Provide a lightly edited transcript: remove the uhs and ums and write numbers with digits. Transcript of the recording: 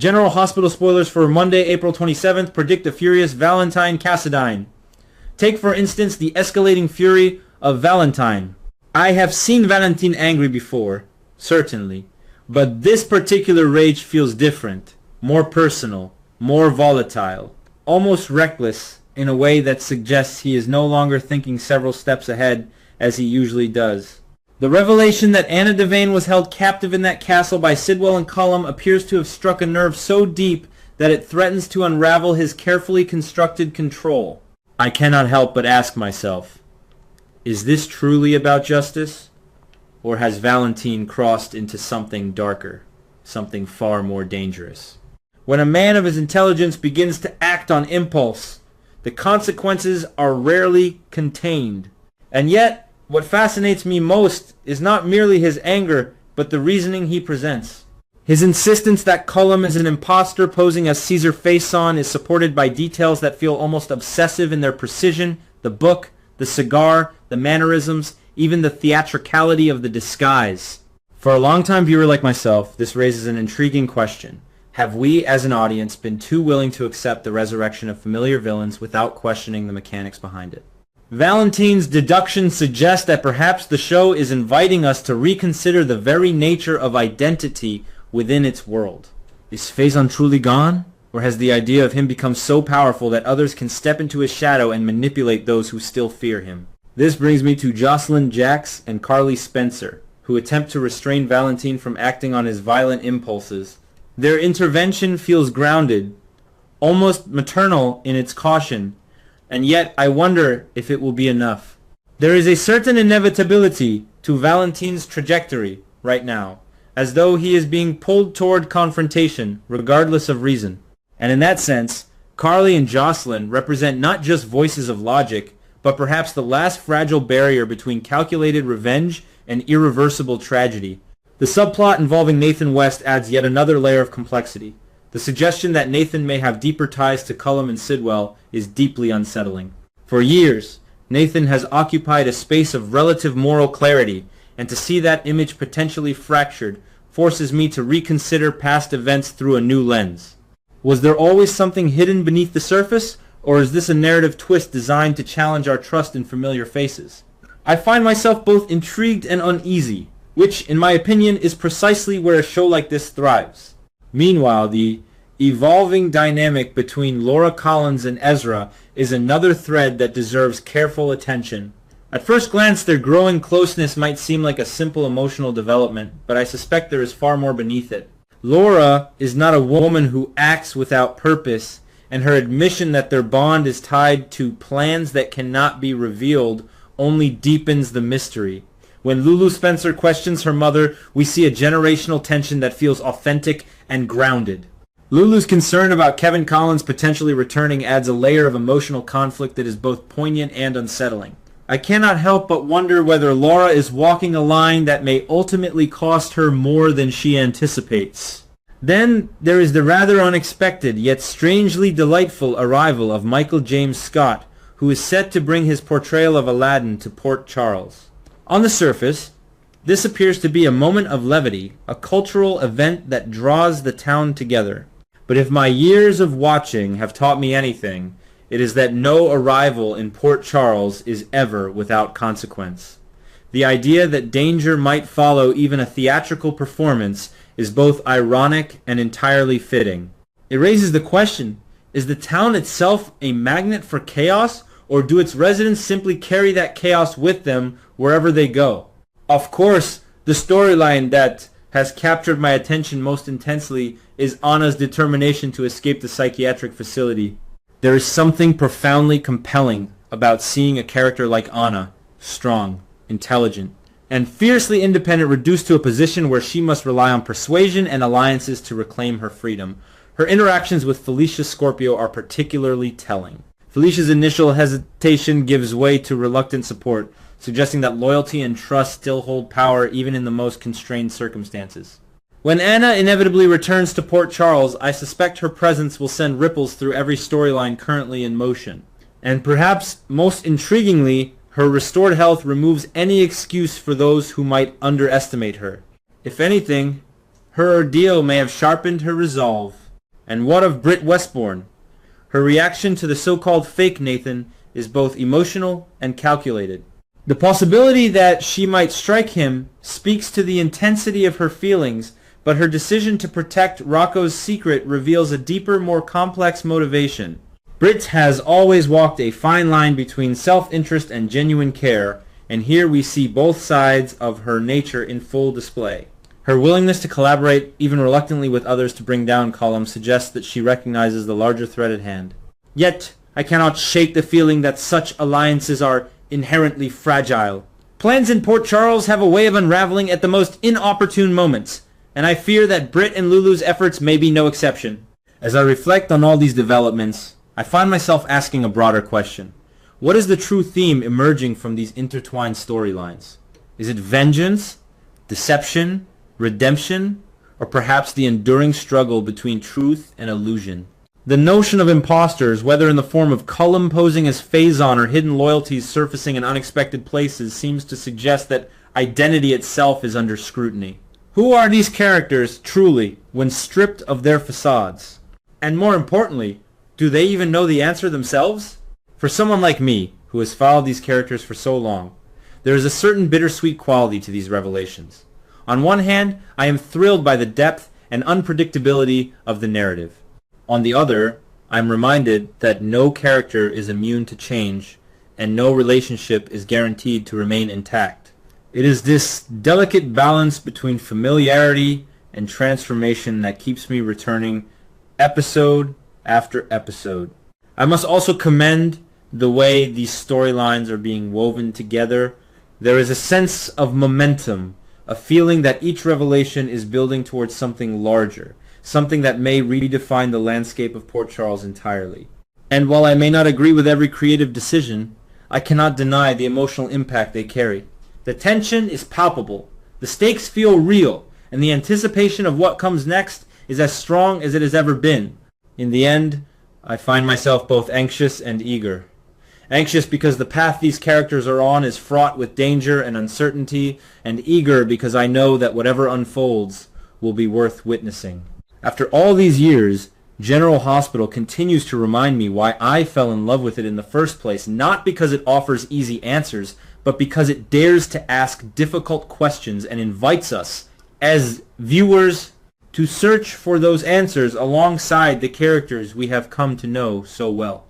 General Hospital spoilers for Monday, April 27th predict a furious Valentine Cassadine. Take, for instance, the escalating fury of Valentine. I have seen Valentine angry before, certainly, but this particular rage feels different, more personal, more volatile, almost reckless in a way that suggests he is no longer thinking several steps ahead as he usually does. The revelation that Anna Devane was held captive in that castle by Sidwell and Cullum appears to have struck a nerve so deep that it threatens to unravel his carefully constructed control. I cannot help but ask myself, is this truly about justice? Or has Valentine crossed into something darker, something far more dangerous? When a man of his intelligence begins to act on impulse, the consequences are rarely contained. And yet, what fascinates me most is not merely his anger, but the reasoning he presents. His insistence that Cullum is an impostor posing as Caesar Faison is supported by details that feel almost obsessive in their precision, the book, the cigar, the mannerisms, even the theatricality of the disguise. For a long-time viewer like myself, this raises an intriguing question. Have we, as an audience, been too willing to accept the resurrection of familiar villains without questioning the mechanics behind it? Valentine's deductions suggest that perhaps the show is inviting us to reconsider the very nature of identity within its world. Is Faison truly gone? Or has the idea of him become so powerful that others can step into his shadow and manipulate those who still fear him? This brings me to Jocelyn Jacks and Carly Spencer, who attempt to restrain Valentine from acting on his violent impulses. Their intervention feels grounded, almost maternal in its caution, and yet I wonder if it will be enough. There is a certain inevitability to Valentine's trajectory right now, as though he is being pulled toward confrontation, regardless of reason. And in that sense, Carly and Jocelyn represent not just voices of logic, but perhaps the last fragile barrier between calculated revenge and irreversible tragedy. The subplot involving Nathan West adds yet another layer of complexity. The suggestion that Nathan may have deeper ties to Cullum and Sidwell is deeply unsettling. For years, Nathan has occupied a space of relative moral clarity, and to see that image potentially fractured forces me to reconsider past events through a new lens. Was there always something hidden beneath the surface, or is this a narrative twist designed to challenge our trust in familiar faces? I find myself both intrigued and uneasy, which, in my opinion, is precisely where a show like this thrives. Meanwhile, the evolving dynamic between Laura Collins and Ezra is another thread that deserves careful attention. At first glance, their growing closeness might seem like a simple emotional development, but I suspect there is far more beneath it. Laura is not a woman who acts without purpose, and her admission that their bond is tied to plans that cannot be revealed only deepens the mystery. When Lulu Spencer questions her mother, we see a generational tension that feels authentic and grounded. Lulu's concern about Kevin Collins potentially returning adds a layer of emotional conflict that is both poignant and unsettling. I cannot help but wonder whether Laura is walking a line that may ultimately cost her more than she anticipates. Then there is the rather unexpected yet strangely delightful arrival of Michael James Scott, who is set to bring his portrayal of Aladdin to Port Charles. On the surface, this appears to be a moment of levity, a cultural event that draws the town together. But if my years of watching have taught me anything, it is that no arrival in Port Charles is ever without consequence. The idea that danger might follow even a theatrical performance is both ironic and entirely fitting. It raises the question, is the town itself a magnet for chaos, or do its residents simply carry that chaos with them wherever they go? Of course, the storyline that has captured my attention most intensely is Anna's determination to escape the psychiatric facility. There is something profoundly compelling about seeing a character like Anna, strong, intelligent, and fiercely independent, reduced to a position where she must rely on persuasion and alliances to reclaim her freedom. Her interactions with Felicia Scorpio are particularly telling. Felicia's initial hesitation gives way to reluctant support, suggesting that loyalty and trust still hold power even in the most constrained circumstances. When Anna inevitably returns to Port Charles, I suspect her presence will send ripples through every storyline currently in motion. And perhaps most intriguingly, her restored health removes any excuse for those who might underestimate her. If anything, her ordeal may have sharpened her resolve. And what of Britt Westbourne? Her reaction to the so-called fake Nathan is both emotional and calculated. The possibility that she might strike him speaks to the intensity of her feelings, but her decision to protect Rocco's secret reveals a deeper, more complex motivation. Britt has always walked a fine line between self-interest and genuine care, and here we see both sides of her nature in full display. Her willingness to collaborate, even reluctantly with others to bring down Cullum, suggests that she recognizes the larger threat at hand. Yet, I cannot shake the feeling that such alliances are inherently fragile. Plans in Port Charles have a way of unraveling at the most inopportune moments, and I fear that Britt and Lulu's efforts may be no exception. As I reflect on all these developments, I find myself asking a broader question. What is the true theme emerging from these intertwined storylines? Is it vengeance, deception, redemption, or perhaps the enduring struggle between truth and illusion? The notion of imposters, whether in the form of Cullum posing as Phazon or hidden loyalties surfacing in unexpected places, seems to suggest that identity itself is under scrutiny. Who are these characters truly when stripped of their facades? And more importantly, do they even know the answer themselves? For someone like me, who has followed these characters for so long, there is a certain bittersweet quality to these revelations. On one hand, I am thrilled by the depth and unpredictability of the narrative. On the other, I am reminded that no character is immune to change, and no relationship is guaranteed to remain intact. It is this delicate balance between familiarity and transformation that keeps me returning episode after episode. I must also commend the way these storylines are being woven together. There is a sense of momentum, a feeling that each revelation is building towards something larger, something that may redefine the landscape of Port Charles entirely. And while I may not agree with every creative decision, I cannot deny the emotional impact they carry. The tension is palpable, the stakes feel real, and the anticipation of what comes next is as strong as it has ever been. In the end, I find myself both anxious and eager. Anxious because the path these characters are on is fraught with danger and uncertainty, and eager because I know that whatever unfolds will be worth witnessing. After all these years, General Hospital continues to remind me why I fell in love with it in the first place, not because it offers easy answers, but because it dares to ask difficult questions and invites us, as viewers, to search for those answers alongside the characters we have come to know so well.